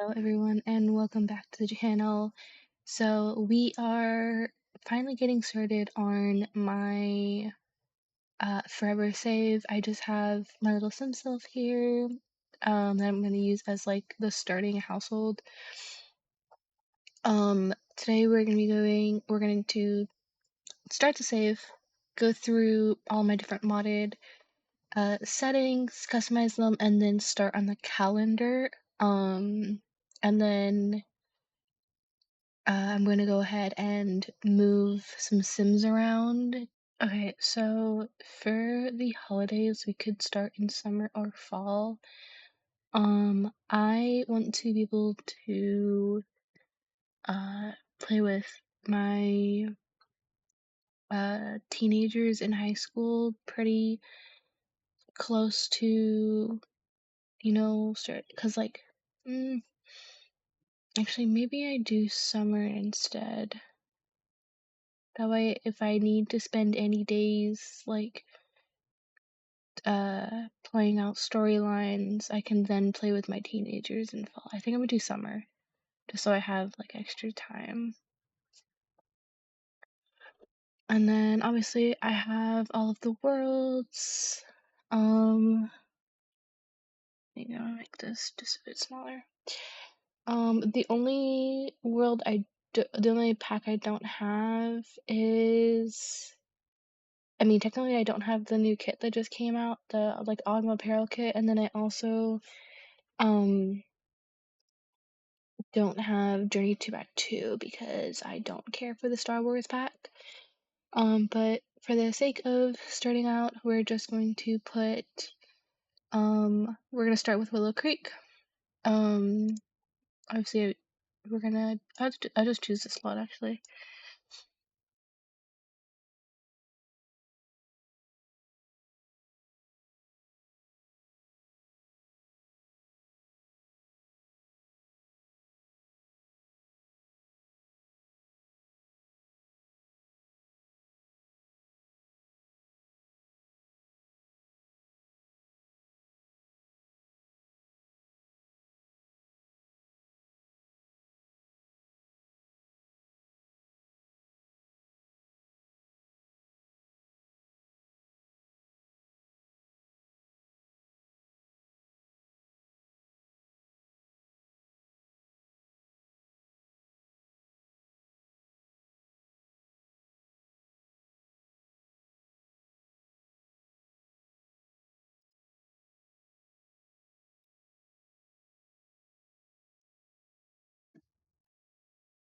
Hello, everyone, and welcome back to the channel. So, we are finally getting started on my forever save. I just have my little sim self here that I'm going to use as like the starting household. Today we're going to start the save, go through all my different modded settings, customize them, and then start on the calendar. And then I'm going to go ahead and move some Sims around. Okay, so for the holidays, we could start in summer or fall. I want to be able to play with my teenagers in high school pretty close to, start, because like, mm, actually, maybe I do summer instead. That way, if I need to spend any days, like, playing out storylines, I can then play with my teenagers in fall. I think I'm gonna do summer, just so I have, like, extra time. And then, obviously, I have all of the worlds. Make this just a bit smaller. The only pack I don't have is I mean, technically, I don't have the new kit that just came out, the like autumn apparel kit, and then I also um don't have Journey to Back 2 because I don't care for the Star Wars pack. But for the sake of starting out, we're just going to put we're gonna start with Willow Creek. Um, Obviously, I'll just choose this slot actually.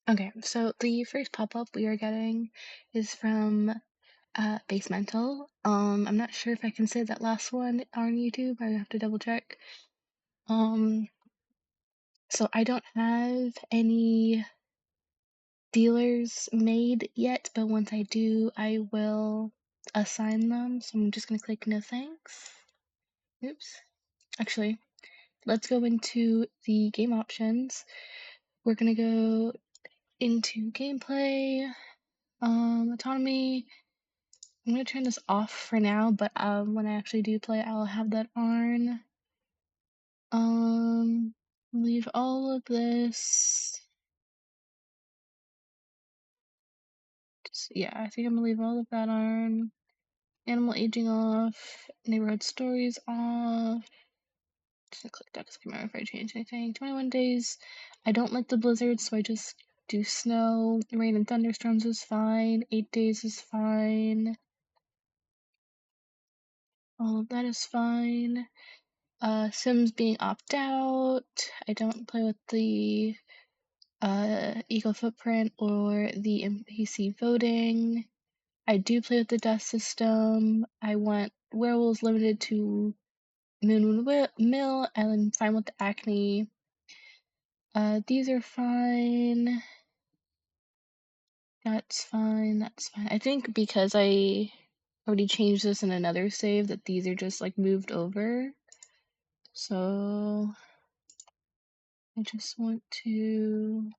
Okay, so the first pop-up we are getting is from Basemental. I'm not sure if I can say that last one on YouTube. I have to double check. Um, so I don't have any dealers made yet, but once I do, I will assign them. So I'm just gonna click no thanks. Oops. Actually, let's go into the game options. We're gonna go into gameplay, autonomy. I'm gonna turn this off for now, but when I actually do play, I'll have that on. Leave all of this. Yeah, I think I'm gonna leave all of that on. Animal aging off. Neighborhood stories off. Just gonna click that because I can't remember if I changed anything. 21 days. I don't like the blizzards, so I just do snow. Rain and thunderstorms is fine. 8 days is fine. All of that is fine. Sims being opt out. I don't play with the eco footprint or the NPC voting. I do play with the death system. I want werewolves limited to Moon Mill, and I'm fine with the acne. These are fine. That's fine. That's fine. I think because I already changed this in another save that these are just like moved over. So I just want to.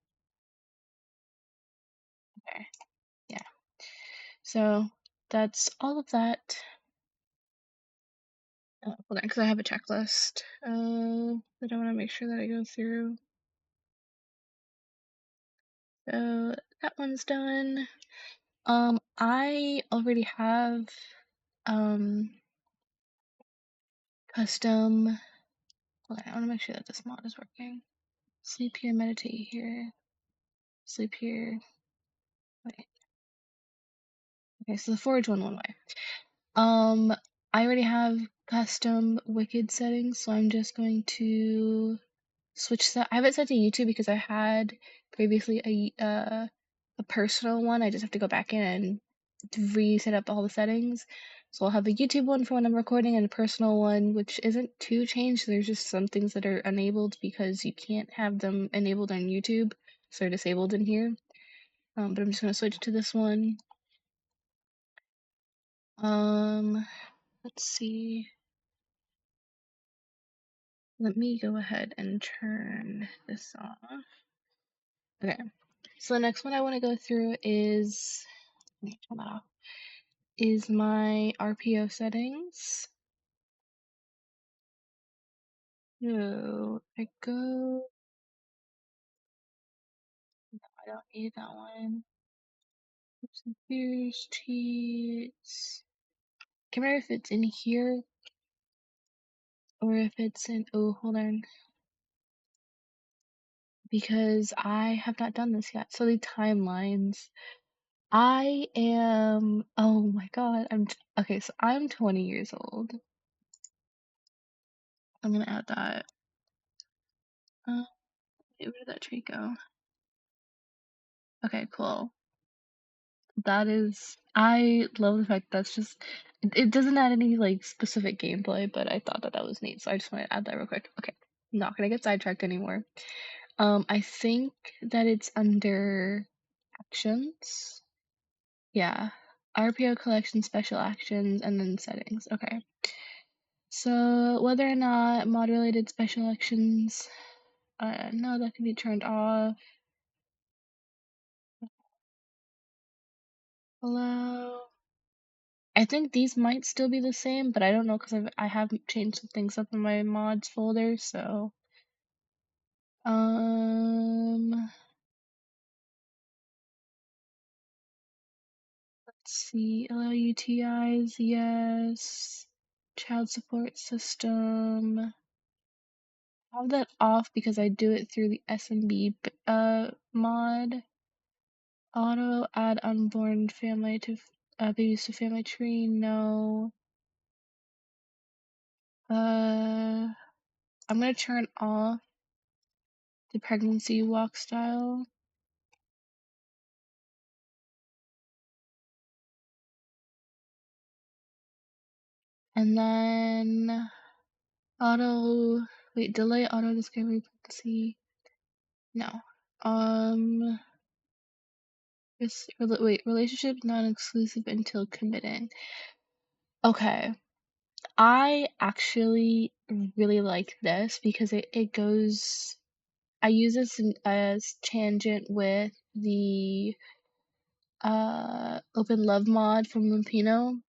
Okay. Yeah. So that's all of that. Hold on, because I have a checklist that I want to make sure that I go through. So that one's done. I already have custom. Hold on, I want to make sure that this mod is working. Sleep here, meditate here, sleep here. Wait. Okay, so the forge one way. I already have custom wicked settings, so I'm just going to switch that. I have it set to YouTube because I had previously a personal one. I just have to go back in and reset up all the settings. So I'll have a YouTube one for when I'm recording and a personal one, which isn't too changed. There's just some things that are enabled because you can't have them enabled on YouTube, so they're disabled in here. But I'm just gonna switch to this one. Let's see. Let me go ahead and turn this off. Okay, so the next one I want to go through is, let me turn that off, is my RPO settings. So I go, no, I don't need that one. Oops, here's cheats. Can't remember if it's in here or if it's in, oh, hold on. Because I have not done this yet. So the timelines. I am, oh my god, okay, so I'm 20 years old. I'm gonna add that. Where did that tree go? Okay, cool. That is, I love the fact that's just, it doesn't add any like specific gameplay, but I thought that that was neat, so I just want to add that real quick. Okay, not gonna get sidetracked anymore. I think that it's under actions. Yeah, RPO collection, special actions, and then settings. Okay. So whether or not mod related special actions, no, that can be turned off. Allow. I think these might still be the same, but I don't know because I have changed some things up in my mods folder. So let's see. Allow UTIs, yes. Child support system. Have that off because I do it through the SMB mod. Auto add unborn family to babies to family tree, no. I'm gonna turn off the pregnancy walk style. And then delay auto discovery pregnancy. No. Relationship non-exclusive until committing. Okay. I actually really like this because it goes, I use this as tangent with the open love mod from Lumpino.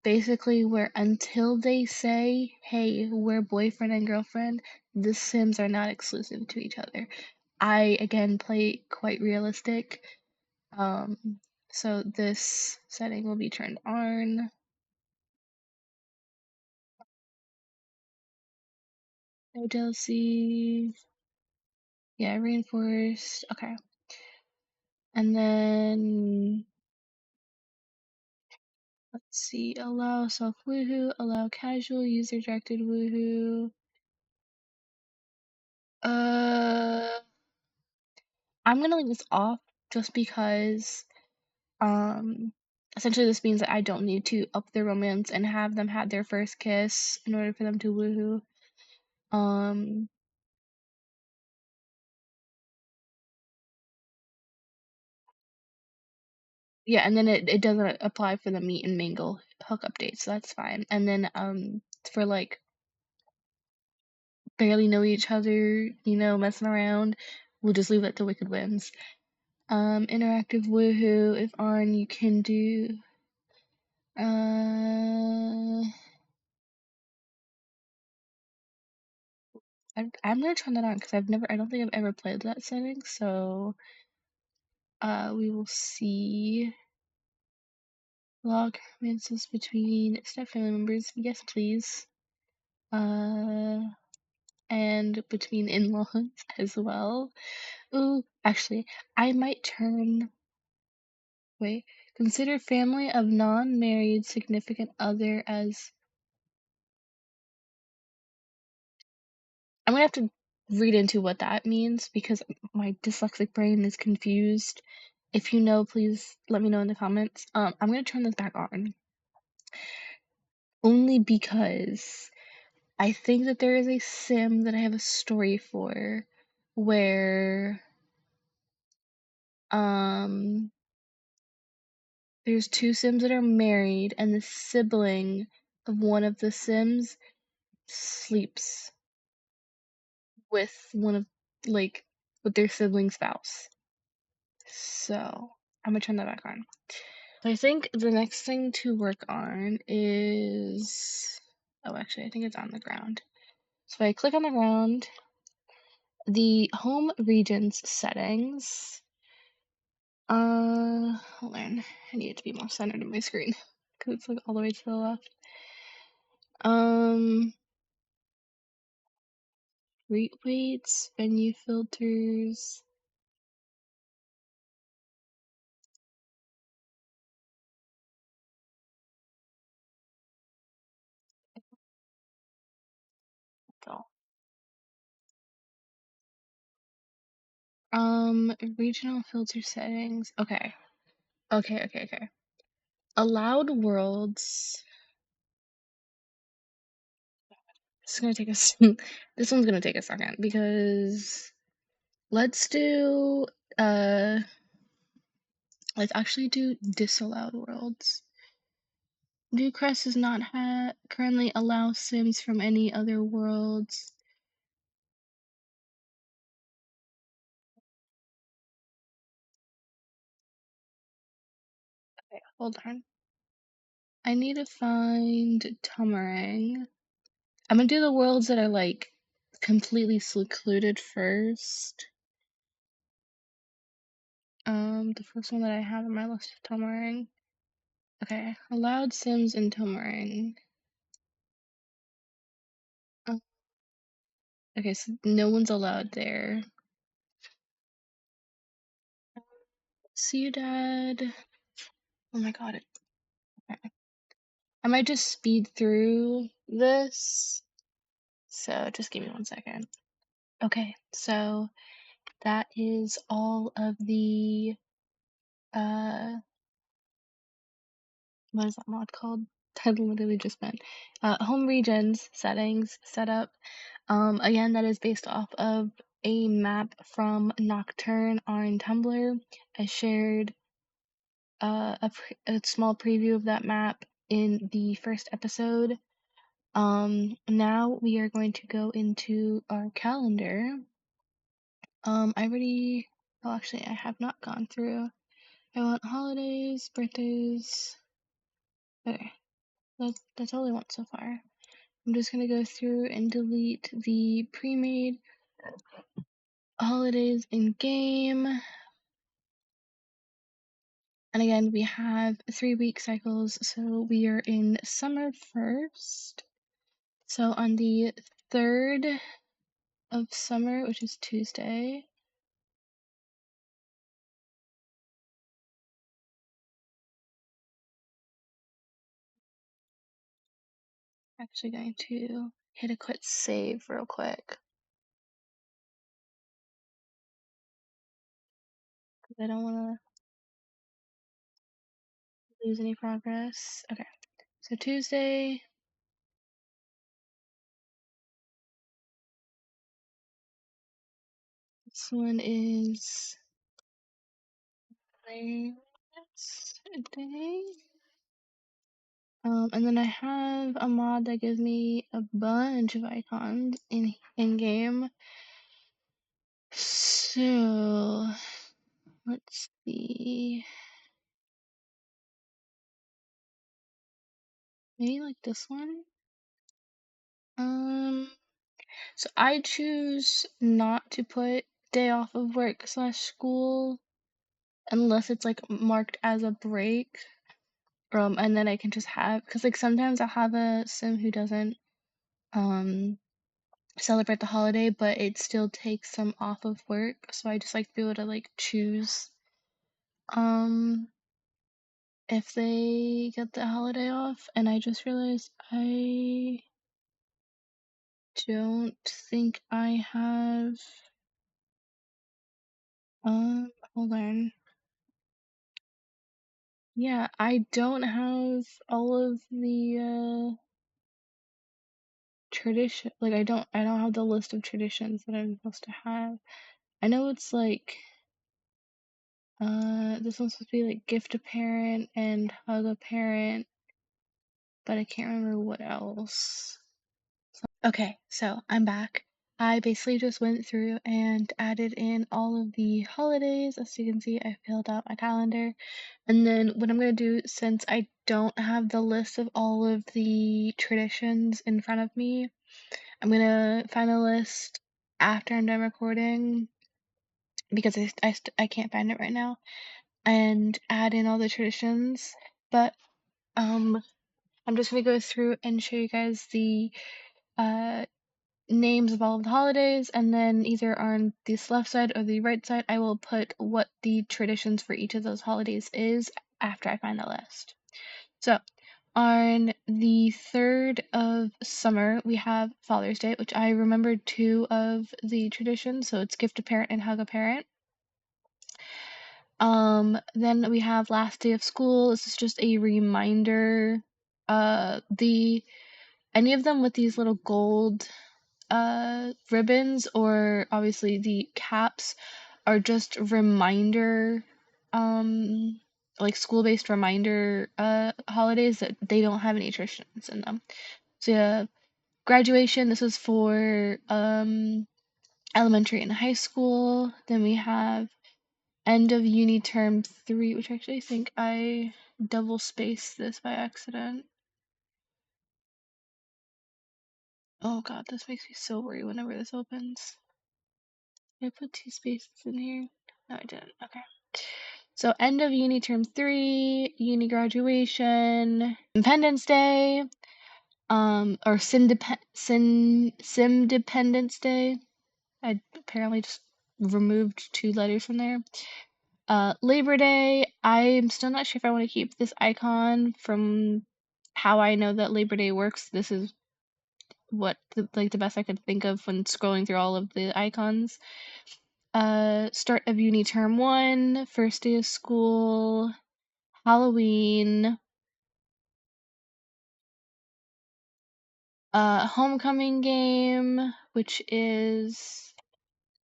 Basically where until they say, hey, we're boyfriend and girlfriend, the Sims are not exclusive to each other. I again play quite realistic. So this setting will be turned on. No jealousy. Yeah, reinforced. Okay. And then let's see, allow self woohoo, allow casual user directed woohoo. I'm gonna leave this off just because essentially this means that I don't need to up their romance and have them have their first kiss in order for them to woohoo. Yeah, and then it doesn't apply for the meet and mingle hook update, so that's fine. And then for like barely know each other, messing around, we'll just leave that to Wicked Wins. Interactive woohoo, if on you can do I'm gonna turn that on because I don't think I've ever played that setting. So, we will see. Log romances between step family members. Yes, please. Uh, and between in-laws as well. Ooh, actually, I might turn. Wait, consider family of non-married significant other as. I'm gonna have to read into what that means because my dyslexic brain is confused. If you know, please let me know in the comments. I'm gonna turn this back on only because I think that there is a sim that I have a story for where um there's two sims that are married and the sibling of one of the sims sleeps with one of like with their sibling spouse. So I'm gonna turn that back on. So I think the next thing to work on is actually I think it's on the ground. So I click on the ground, the home regions settings. Hold on. I need it to be more centered in my screen because it's like all the way to the left. Rate weights, venue filters. Go. Regional filter settings. Okay. Okay. Allowed worlds. This is gonna take us. This one's gonna take a second because let's do. Uh, let's actually do disallowed worlds. Do Crest does not currently allow sims from any other worlds. Okay, hold on. I need to find Tumarang. I'm gonna do the worlds that are like completely secluded first. The first one that I have on my list is Tumarang. Okay, allowed sims in Tumarang. Okay, so no one's allowed there. Ciudad. Oh my god. Okay. I might just speed through this. So just give me 1 second. Okay, so that is all of the what is that mod called? I literally just meant home regions settings setup. Again, that is based off of a map from Nocturne on Tumblr. I shared a small preview of that map in the first episode. Now we are going to go into our calendar. I already, well, actually, I have not gone through. I want holidays, birthdays. Okay, that's all I want so far. I'm just gonna go through and delete the pre-made holidays in game. And again, we have 3-week cycles, so we are in summer first. So on the 3rd of summer, which is Tuesday, I'm actually going to hit a quit save real quick. Because I don't want to lose any progress. Okay, so Tuesday, this one is Wednesday. And then I have a mod that gives me a bunch of icons in game. So let's see. Maybe like this one. So I choose not to put day off of work slash school unless it's like marked as a break. And then I can just have, because like sometimes I'll have a sim who doesn't um celebrate the holiday, but it still takes some off of work. So I just like to be able to like choose um if they get the holiday off. And I just realized I don't think I have hold on. Yeah, I don't have all of the tradition, like I don't have the list of traditions that I'm supposed to have. I know it's like this one's supposed to be like gift a parent and hug a parent, but I can't remember what else. Okay, so I'm back. I basically just went through and added in all of the holidays. As you can see, I filled out my calendar. And then what I'm going to do, since I don't have the list of all of the traditions in front of me, I'm going to find a list after I'm done recording because I can't find it right now and add in all the traditions. But I'm just going to go through and show you guys the uh, names of all of the holidays, and then either on this left side or the right side, I will put what the traditions for each of those holidays is after I find the list. So, on the 3rd of summer, we have Father's Day, which I remembered 2 of the traditions, so it's gift a parent and hug a parent. Then we have last day of school. This is just a reminder. Any of them with these little gold ribbons, or obviously the caps, are just reminder like school-based reminder holidays that they don't have any traditions in them. So yeah, graduation, this is for elementary and high school. Then we have end of uni term 3, which I actually think I double spaced this by accident. Oh god, this makes me so worried whenever this opens. Did I put 2 spaces in here? No, I didn't. Okay. So end of uni term 3, uni graduation, Independence Day, or Sim-Dependence Day. I apparently just removed 2 letters from there. Labor Day, I'm still not sure if I want to keep this icon. From how I know that Labor Day works, this is what the best I could think of when scrolling through all of the icons. Start of uni term 1, first day of school, Halloween, homecoming game, which is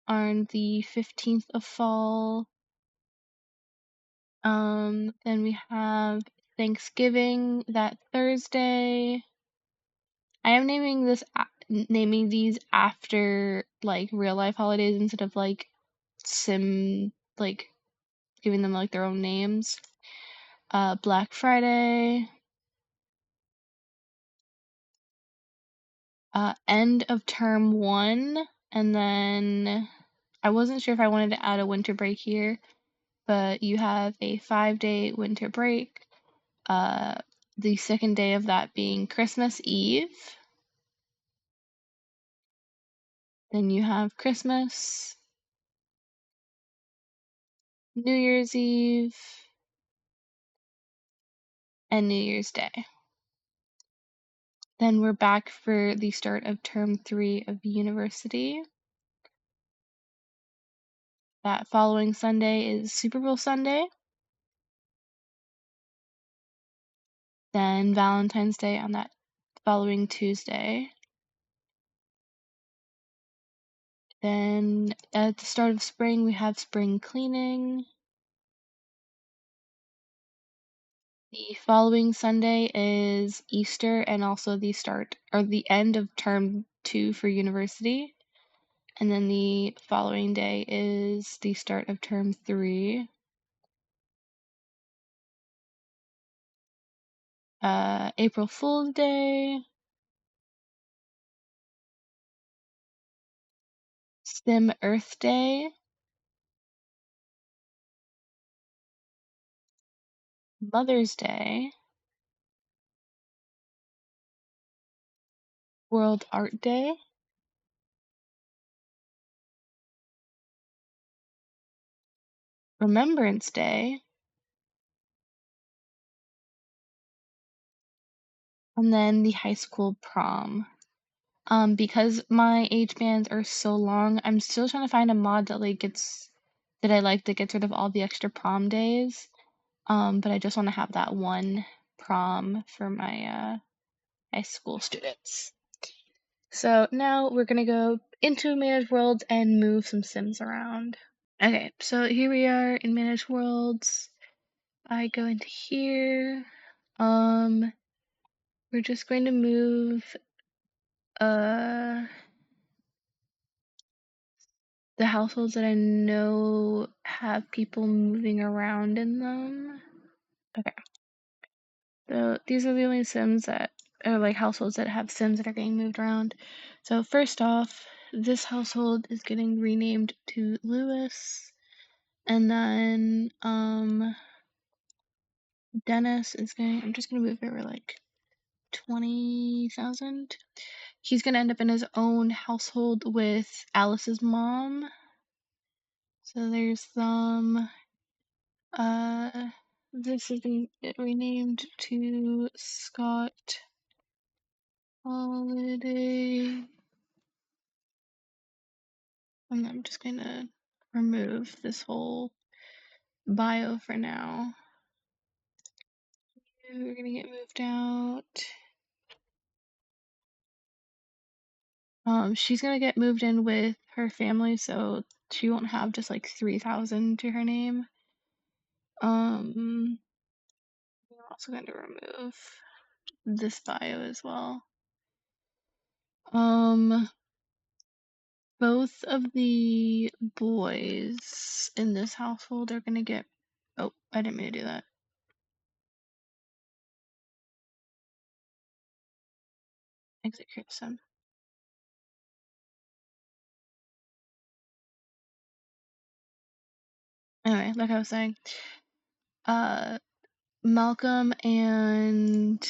on the 15th of fall. Then we have Thanksgiving that Thursday. I am naming these after like real life holidays instead of like like giving them like their own names. Black Friday, end of term 1, and then I wasn't sure if I wanted to add a winter break here, but you have a 5-day winter break. The second day of that being Christmas Eve. Then you have Christmas, New Year's Eve, and New Year's Day. Then we're back for the start of term 3 of university. That following Sunday is Super Bowl Sunday. Then Valentine's Day on that following Tuesday. Then at the start of spring, we have spring cleaning. The following Sunday is Easter and also the start or the end of term 2 for university. And then the following day is the start of term 3. April Fool's Day. Sim Earth Day, Mother's Day, World Art Day, Remembrance Day, and then the high school prom. Because my age bands are so long, I'm still trying to find a mod that that I like that gets rid of all the extra prom days. But I just want to have that one prom for my high school students. So now we're gonna go into Managed Worlds and move some Sims around. Okay, so here we are in Managed Worlds. I go into here. We're just going to move uh the households that I know have people moving around in them. Okay. So these are the only Sims that are like households that have Sims that are getting moved around. So first off, this household is getting renamed to Lewis. And then Dennis is I'm just gonna move over like 20,000. He's gonna end up in his own household with Alice's mom. So there's some this is being renamed to Scott Holiday. And I'm just gonna remove this whole bio for now. We're gonna get moved out. She's gonna get moved in with her family, so she won't have just like 3,000 to her name. I'm also going to remove this bio as well. Both of the boys in this household are gonna get. Oh, I didn't mean to do that. Execute some. Anyway, like I was saying, Malcolm and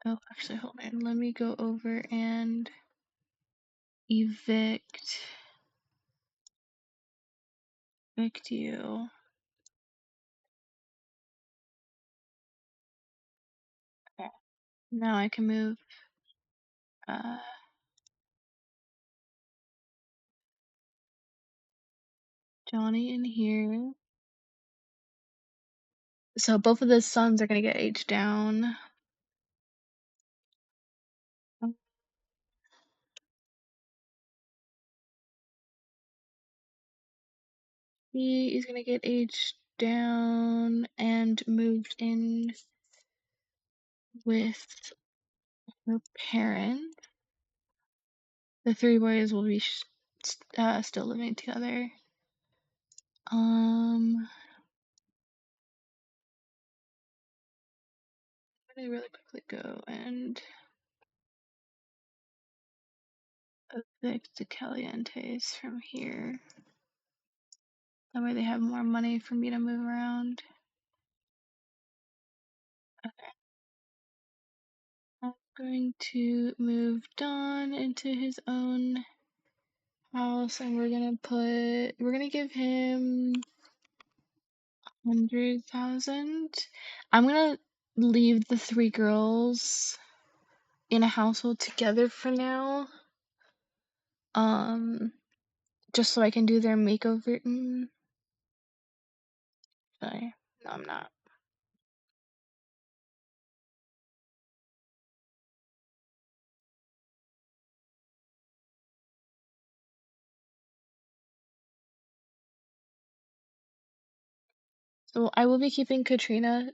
oh, actually, hold on. Let me go over and evict you. Okay. Now I can move Johnny in here. So both of the sons are gonna get aged down. He is gonna get aged down and moved in with her parents. The three boys will be still living together. I'm gonna really quickly go and evict the Calientes from here. That way they have more money for me to move around. Okay. I'm going to move Don into his own house, and we're gonna give him 100,000. I'm gonna leave the three girls in a household together for now. Just so I can do their makeover. Sorry, no, I'm not. So I will be keeping Katrina.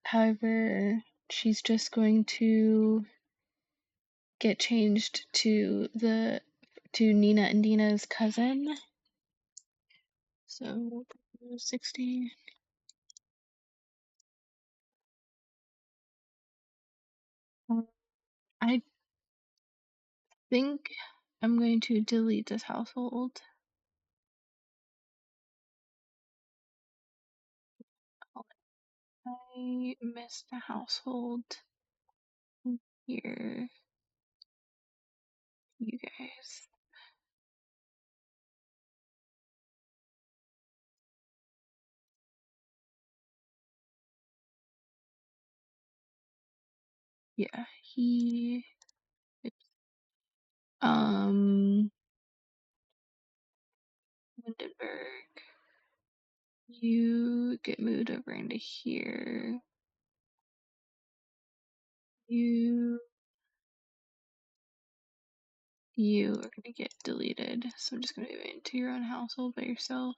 However, she's just going to get changed to Nina and Dina's cousin. So 60. I think I'm going to delete this household. I missed a household here. You guys. Yeah, he. Lindenberg. You get moved over into here. You are gonna get deleted. So I'm just gonna move into your own household by yourself.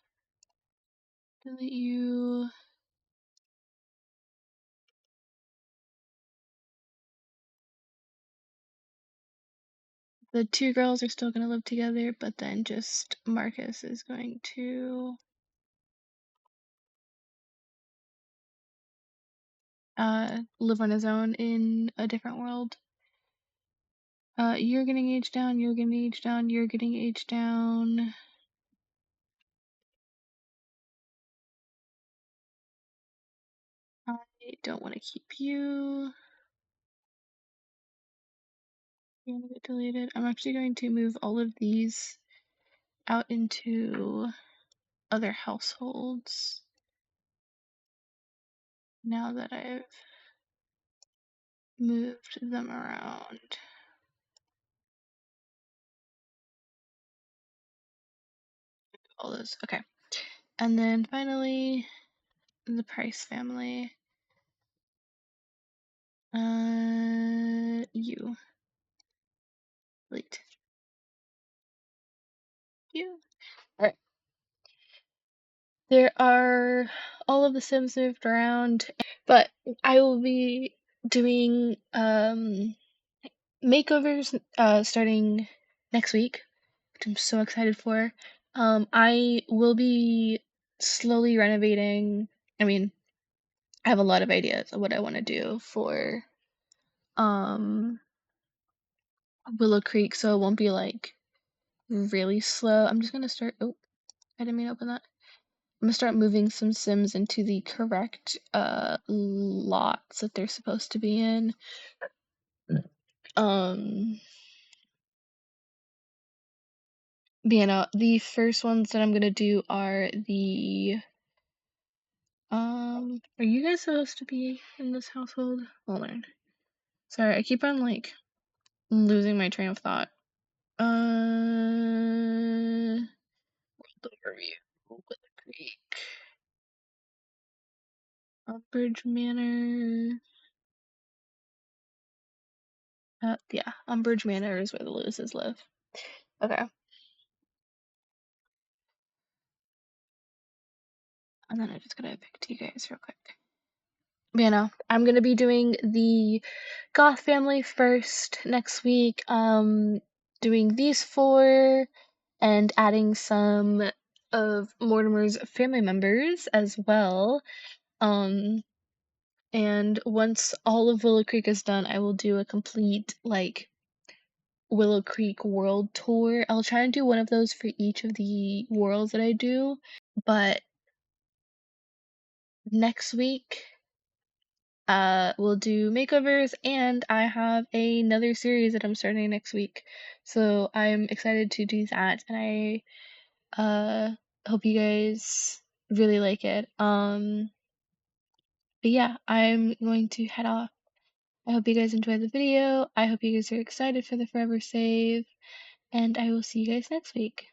Delete you. The two girls are still gonna live together, but then just Marcus is going to live on his own in a different world. You're getting aged down, you're getting aged down, you're getting aged down. I don't want to keep you. You're gonna get deleted. I'm actually going to move all of these out into other households now that I've moved them around. All those. Okay. And then finally, the Price family. You. Delete. You. Alright. There are all of the Sims moved around, but I will be doing makeovers starting next week, which I'm so excited for. I will be slowly renovating. I mean, I have a lot of ideas of what I want to do for um Willow Creek, so it won't be like really slow. I'm just gonna start. Oh, I didn't mean to open that. I'm gonna start moving some Sims into the correct lots that they're supposed to be in. Um, the first ones that I'm gonna do are the are you guys supposed to be in this household? Hold on. Sorry, I keep on like losing my train of thought. Overview. Willow Creek. Umbridge Manor. Yeah, Umbridge Manor is where the Lewises live. Okay. And then I just gotta pick to you guys real quick. I'm gonna be doing the Goth family first next week. Doing these four and adding some of Mortimer's family members as well. And once all of Willow Creek is done, I will do a complete like Willow Creek world tour. I'll try and do one of those for each of the worlds that I do, but next week we'll do makeovers, and I have another series that I'm starting next week. So I'm excited to do that, and I hope you guys really like it. But yeah, I'm going to head off. I hope you guys enjoyed the video. I hope you guys are excited for the Forever Save, and I will see you guys next week.